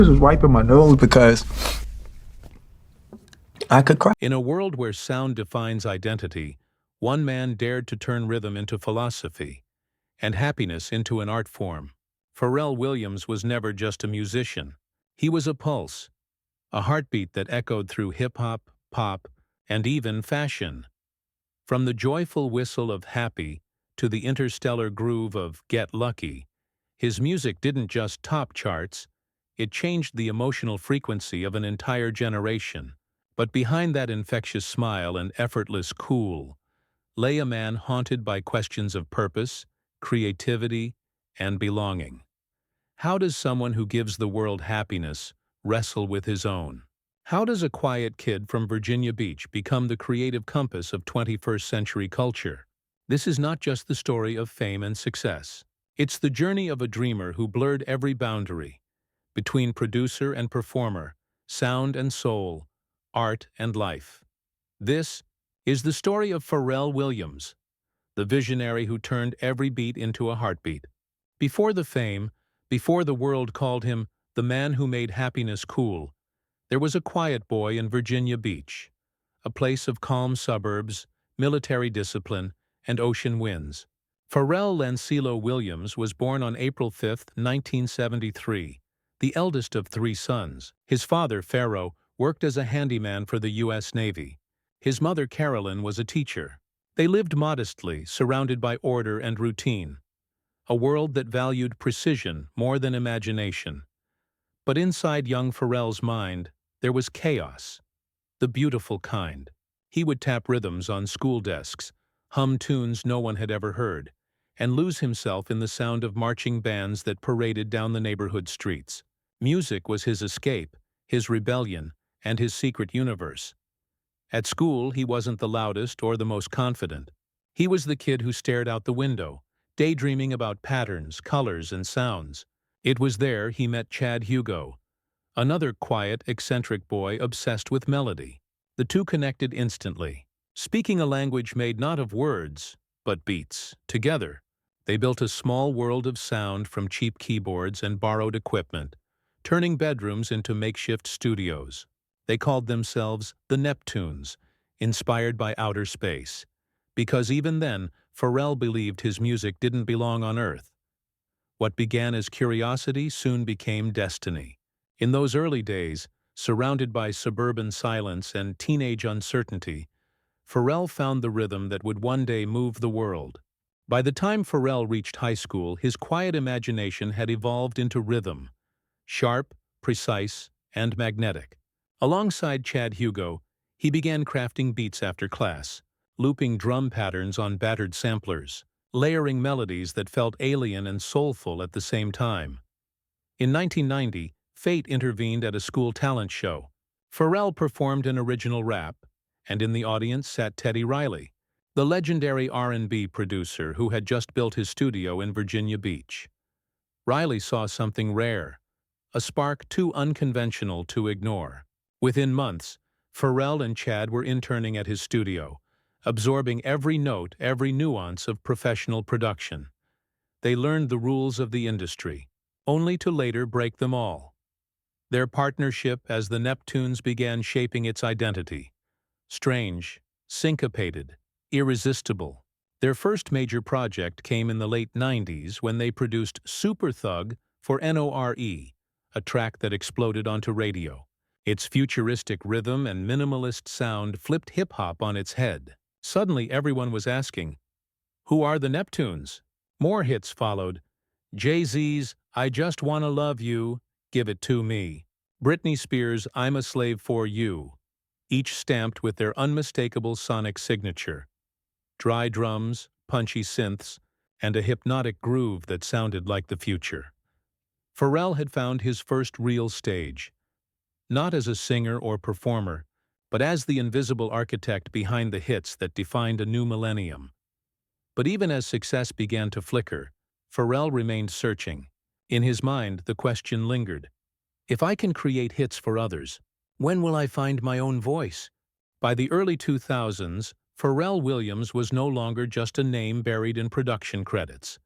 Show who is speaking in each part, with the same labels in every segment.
Speaker 1: was wiping my nose because I could cry.
Speaker 2: In a world where sound defines identity, one man dared to turn rhythm into philosophy and happiness into an art form. Pharrell Williams was never just a musician. He was a pulse, a heartbeat that echoed through hip-hop, pop, and even fashion. From the joyful whistle of Happy to the interstellar groove of Get Lucky, his music didn't just top charts, it changed the emotional frequency of an entire generation. But behind that infectious smile and effortless cool lay a man haunted by questions of purpose, creativity, and belonging. How does someone who gives the world happiness wrestle with his own? How does a quiet kid from Virginia Beach become the creative compass of 21st century culture? This is not just the story of fame and success. It's the journey of a dreamer who blurred every boundary between producer and performer, sound and soul, art and life. This is the story of Pharrell Williams, the visionary who turned every beat into a heartbeat. Before the fame, before the world called him the man who made happiness cool, there was a quiet boy in Virginia Beach, a place of calm suburbs, military discipline, and ocean winds. Pharrell Lancilo Williams was born on April 5, 1973, the eldest of three sons. His father, Pharrell, worked as a handyman for the U.S. Navy. His mother, Carolyn, was a teacher. They lived modestly, surrounded by order and routine, a world that valued precision more than imagination. But inside young Pharrell's mind, there was chaos, the beautiful kind. He would tap rhythms on school desks, hum tunes no one had ever heard, and lose himself in the sound of marching bands that paraded down the neighborhood streets. Music was his escape, his rebellion, and his secret universe. At school, he wasn't the loudest or the most confident. He was the kid who stared out the window, daydreaming about patterns, colors, and sounds. It was there he met Chad Hugo, another quiet, eccentric boy obsessed with melody. The two connected instantly, speaking a language made not of words, but beats. Together, they built a small world of sound from cheap keyboards and borrowed equipment, turning bedrooms into makeshift studios. They called themselves the Neptunes, inspired by outer space, because even then, Pharrell believed his music didn't belong on Earth. What began as curiosity soon became destiny. In those early days, surrounded by suburban silence and teenage uncertainty, Pharrell found the rhythm that would one day move the world. By the time Pharrell reached high school, his quiet imagination had evolved into rhythm, sharp, precise, and magnetic. Alongside Chad Hugo, he began crafting beats after class, looping drum patterns on battered samplers, layering melodies that felt alien and soulful at the same time. In 1990, fate intervened at a school talent show. Pharrell performed an original rap, and in the audience sat Teddy Riley, the legendary R&B producer who had just built his studio in Virginia Beach. Riley saw something rare, a spark too unconventional to ignore. Within months, Pharrell and Chad were interning at his studio, absorbing every note, every nuance of professional production. They learned the rules of the industry, only to later break them all. Their partnership as the Neptunes began shaping its identity. Strange, syncopated, irresistible. Their first major project came in the late 90s when they produced Super Thug for NORE, a track that exploded onto radio. Its futuristic rhythm and minimalist sound flipped hip-hop on its head. Suddenly everyone was asking, "Who are the Neptunes?" More hits followed. Jay-Z's "I Just Wanna Love You, Give It To Me." Britney Spears' "I'm a Slave For You," each stamped with their unmistakable sonic signature. Dry drums, punchy synths, and a hypnotic groove that sounded like the future. Pharrell had found his first real stage, not as a singer or performer, but as the invisible architect behind the hits that defined a new millennium. But even as success began to flicker, Pharrell remained searching. In his mind, the question lingered. If I can create hits for others, when will I find my own voice? By the early 2000s, Pharrell Williams was no longer just a name buried in production credits.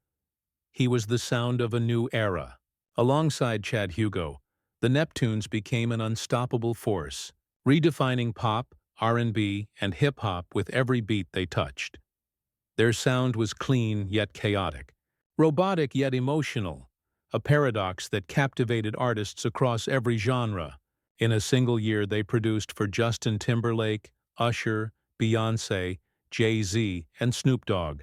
Speaker 2: He was the sound of a new era. Alongside Chad Hugo, The Neptunes became an unstoppable force, redefining pop, R&B, and hip-hop with every beat they touched. Their sound was clean yet chaotic, robotic yet emotional, a paradox that captivated artists across every genre. In a single year, they produced for Justin Timberlake, Usher, Beyoncé, Jay-Z, and Snoop Dogg.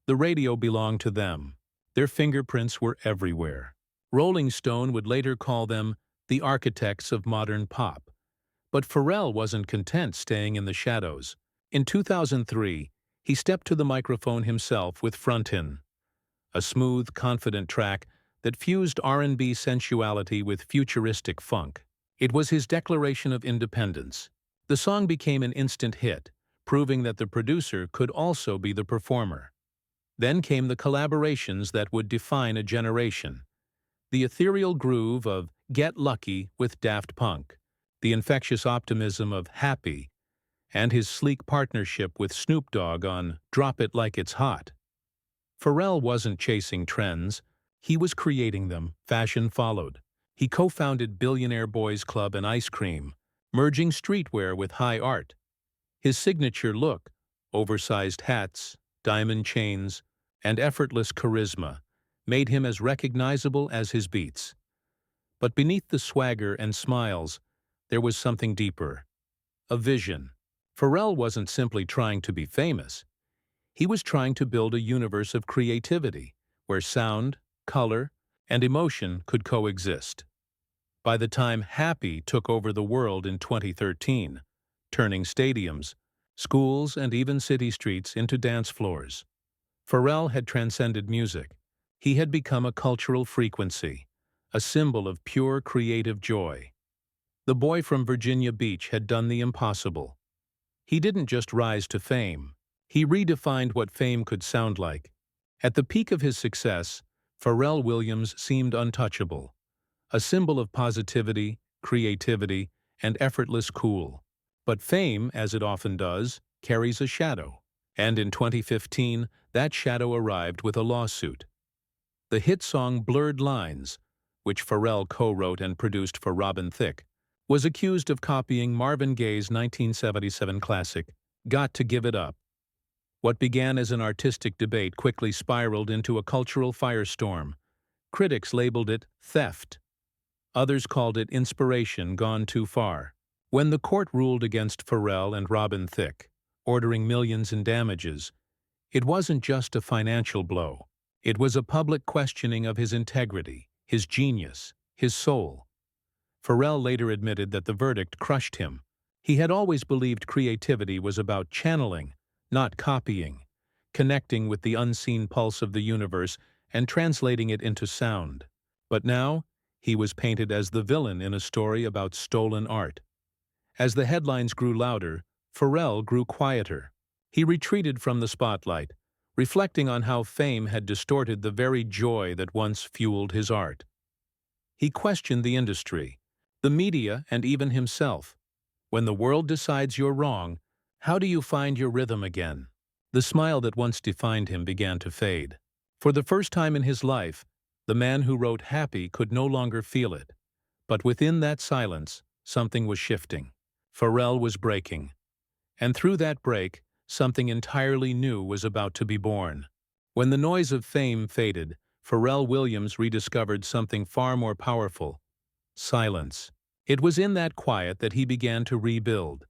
Speaker 2: The radio belonged to them. Their fingerprints were everywhere. Rolling Stone would later call them the architects of modern pop. But Pharrell wasn't content staying in the shadows. In 2003, he stepped to the microphone himself with Frontin, a smooth, confident track that fused R&B sensuality with futuristic funk. It was his declaration of independence. The song became an instant hit, proving that the producer could also be the performer. Then came the collaborations that would define a generation. The ethereal groove of Get Lucky with Daft Punk, the infectious optimism of Happy, and his sleek partnership with Snoop Dogg on Drop It Like It's Hot. Pharrell wasn't chasing trends, he was creating them. Fashion followed. He co-founded Billionaire Boys Club and Ice Cream, merging streetwear with high art. His signature look, oversized hats, diamond chains, and effortless charisma, made him as recognizable as his beats. But beneath the swagger and smiles, there was something deeper. A vision. Pharrell wasn't simply trying to be famous. He was trying to build a universe of creativity, where sound, color, and emotion could coexist. By the time Happy took over the world in 2013, turning stadiums, schools, and even city streets into dance floors, Pharrell had transcended music. He had become a cultural frequency, a symbol of pure creative joy. The boy from Virginia Beach had done the impossible. He didn't just rise to fame. He redefined what fame could sound like. At the peak of his success, Pharrell Williams seemed untouchable, a symbol of positivity, creativity, and effortless cool. But fame, as it often does, carries a shadow. And in 2015, that shadow arrived with a lawsuit. The hit song Blurred Lines, which Pharrell co-wrote and produced for Robin Thicke, was accused of copying Marvin Gaye's 1977 classic, Got to Give It Up. What began as an artistic debate quickly spiraled into a cultural firestorm. Critics labeled it theft. Others called it inspiration gone too far. When the court ruled against Pharrell and Robin Thicke, ordering millions in damages, it wasn't just a financial blow. It was a public questioning of his integrity, his genius, his soul. Pharrell later admitted that the verdict crushed him. He had always believed creativity was about channeling, not copying, connecting with the unseen pulse of the universe and translating it into sound. But now, he was painted as the villain in a story about stolen art. As the headlines grew louder, Pharrell grew quieter. He retreated from the spotlight, reflecting on how fame had distorted the very joy that once fueled his art. He questioned the industry, the media, and even himself. When the world decides you're wrong, how do you find your rhythm again? The smile that once defined him began to fade. For the first time in his life, the man who wrote Happy could no longer feel it. But within that silence, something was shifting. Pharrell was breaking. And through that break, something entirely new was about to be born. When the noise of fame faded, Pharrell Williams rediscovered something far more powerful: silence. It was in that quiet that he began to rebuild,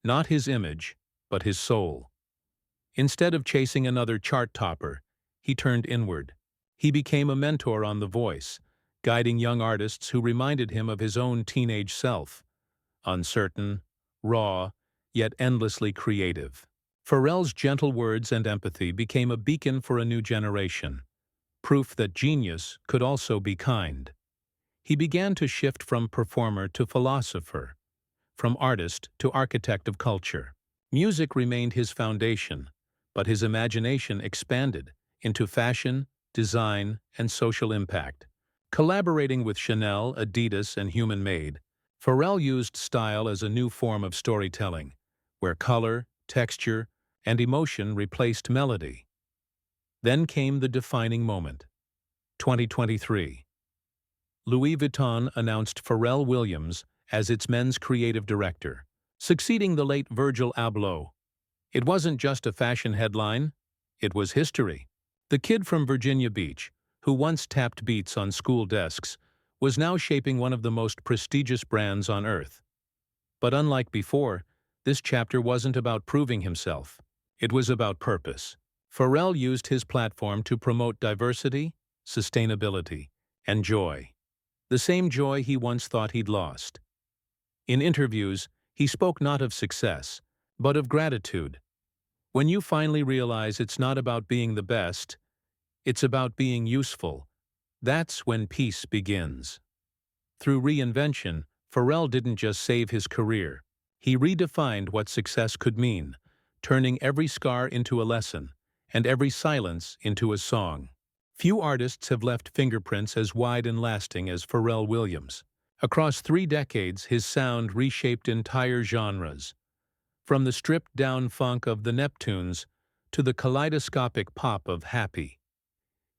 Speaker 2: not his image, but his soul. Instead of chasing another chart topper, he turned inward. He became a mentor on The Voice, guiding young artists who reminded him of his own teenage self, uncertain, raw, yet endlessly creative. Pharrell's gentle words and empathy became a beacon for a new generation, proof that genius could also be kind. He began to shift from performer to philosopher, from artist to architect of culture. Music remained his foundation, but his imagination expanded into fashion, design, and social impact. Collaborating with Chanel, Adidas, and Human Made, Pharrell used style as a new form of storytelling, where color, texture, and emotion replaced melody. Then came the defining moment. 2023. Louis Vuitton announced Pharrell Williams as its men's creative director, succeeding the late Virgil Abloh. It wasn't just a fashion headline, it was history. The kid from Virginia Beach, who once tapped beats on school desks, was now shaping one of the most prestigious brands on earth. But unlike before, this chapter wasn't about proving himself. It was about purpose. Pharrell used his platform to promote diversity, sustainability, and joy. The same joy he once thought he'd lost. In interviews, he spoke not of success, but of gratitude. When you finally realize it's not about being the best, it's about being useful, that's when peace begins. Through reinvention, Pharrell didn't just save his career. He redefined what success could mean, turning every scar into a lesson, and every silence into a song. Few artists have left fingerprints as wide and lasting as Pharrell Williams. Across 3 decades, his sound reshaped entire genres. From the stripped-down funk of the Neptunes to the kaleidoscopic pop of Happy.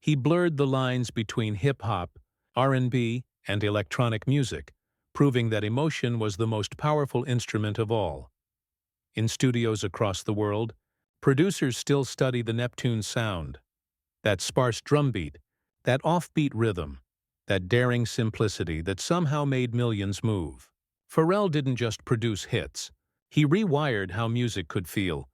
Speaker 2: He blurred the lines between hip-hop, R&B, and electronic music, proving that emotion was the most powerful instrument of all. In studios across the world, producers still study the Neptunes sound. That sparse drumbeat, that offbeat rhythm, that daring simplicity that somehow made millions move. Pharrell didn't just produce hits. He rewired how music could feel.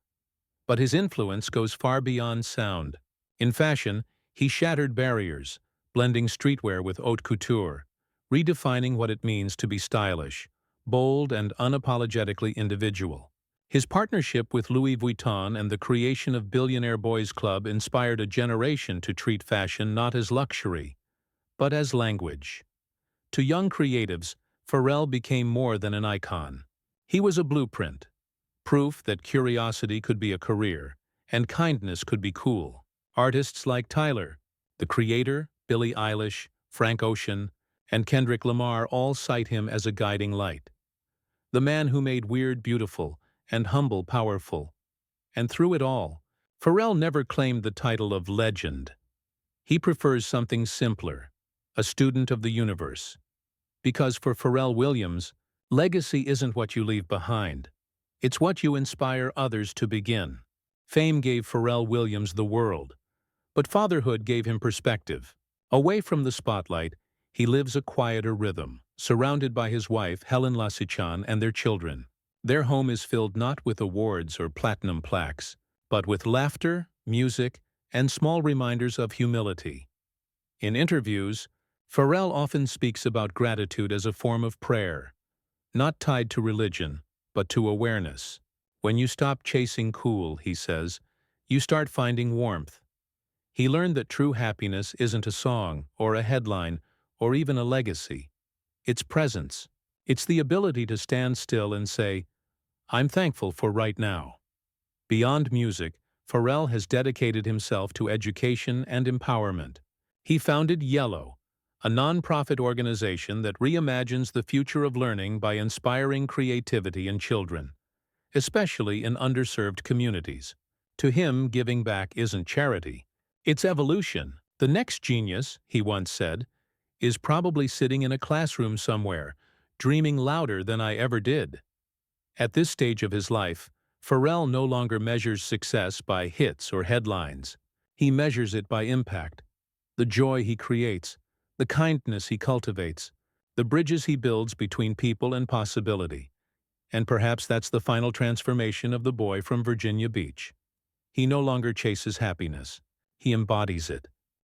Speaker 2: But his influence goes far beyond sound. In fashion, he shattered barriers, blending streetwear with haute couture, redefining what it means to be stylish, bold, and unapologetically individual. His partnership with Louis Vuitton and the creation of Billionaire Boys Club inspired a generation to treat fashion not as luxury, but as language. To young creatives, Pharrell became more than an icon. He was a blueprint, proof that curiosity could be a career, and kindness could be cool. Artists like Tyler, The Creator, Billie Eilish, Frank Ocean, and Kendrick Lamar all cite him as a guiding light. The man who made weird beautiful and humble powerful. And through it all, Pharrell never claimed the title of legend. He prefers something simpler, a student of the universe. Because for Pharrell Williams, legacy isn't what you leave behind. It's what you inspire others to begin. Fame gave Pharrell Williams the world, but fatherhood gave him perspective. Away from the spotlight, he lives a quieter rhythm, surrounded by his wife, Helen Lasichan, and their children. Their home is filled not with awards or platinum plaques, but with laughter, music, and small reminders of humility. In interviews, Pharrell often speaks about gratitude as a form of prayer, not tied to religion, but to awareness. When you stop chasing cool, he says, you start finding warmth. He learned that true happiness isn't a song or a headline or even a legacy. It's presence. It's the ability to stand still and say, I'm thankful for right now. Beyond music, Pharrell has dedicated himself to education and empowerment. He founded Yellow, a nonprofit organization that reimagines the future of learning by inspiring creativity in children, especially in underserved communities. To him, giving back isn't charity, it's evolution. The next genius, he once said, is probably sitting in a classroom somewhere, dreaming louder than I ever did. At this stage of his life, Pharrell no longer measures success by hits or headlines. He measures it by impact, the joy he creates, the kindness he cultivates, the bridges he builds between people and possibility. And perhaps that's the final transformation of the boy from Virginia Beach. He no longer chases happiness. He embodies it.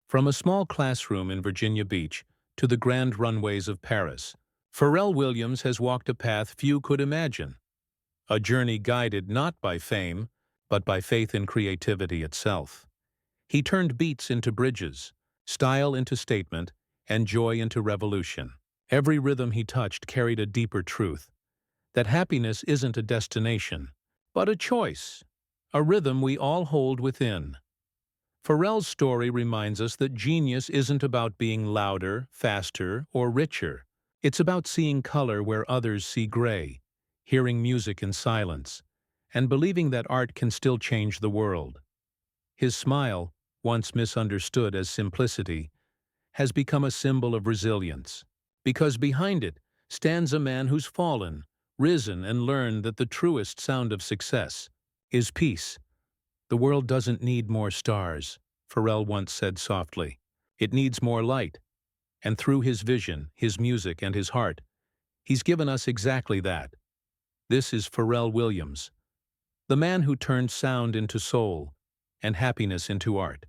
Speaker 2: From a small classroom in Virginia Beach to the grand runways of Paris, Pharrell Williams has walked a path few could imagine. A journey guided not by fame, but by faith in creativity itself. He turned beats into bridges, style into statement, and joy into revolution. Every rhythm he touched carried a deeper truth, that happiness isn't a destination, but a choice, a rhythm we all hold within. Pharrell's story reminds us that genius isn't about being louder, faster, or richer. It's about seeing color where others see gray, hearing music in silence, and believing that art can still change the world. His smile, once misunderstood as simplicity, has become a symbol of resilience. because behind it stands a man who's fallen, risen, and learned that the truest sound of success is peace. "The world doesn't need more stars," Pharrell once said softly. "It needs more light." And through his vision, his music, and his heart, he's given us exactly that. This is Pharrell Williams, the man who turned sound into soul and happiness into art.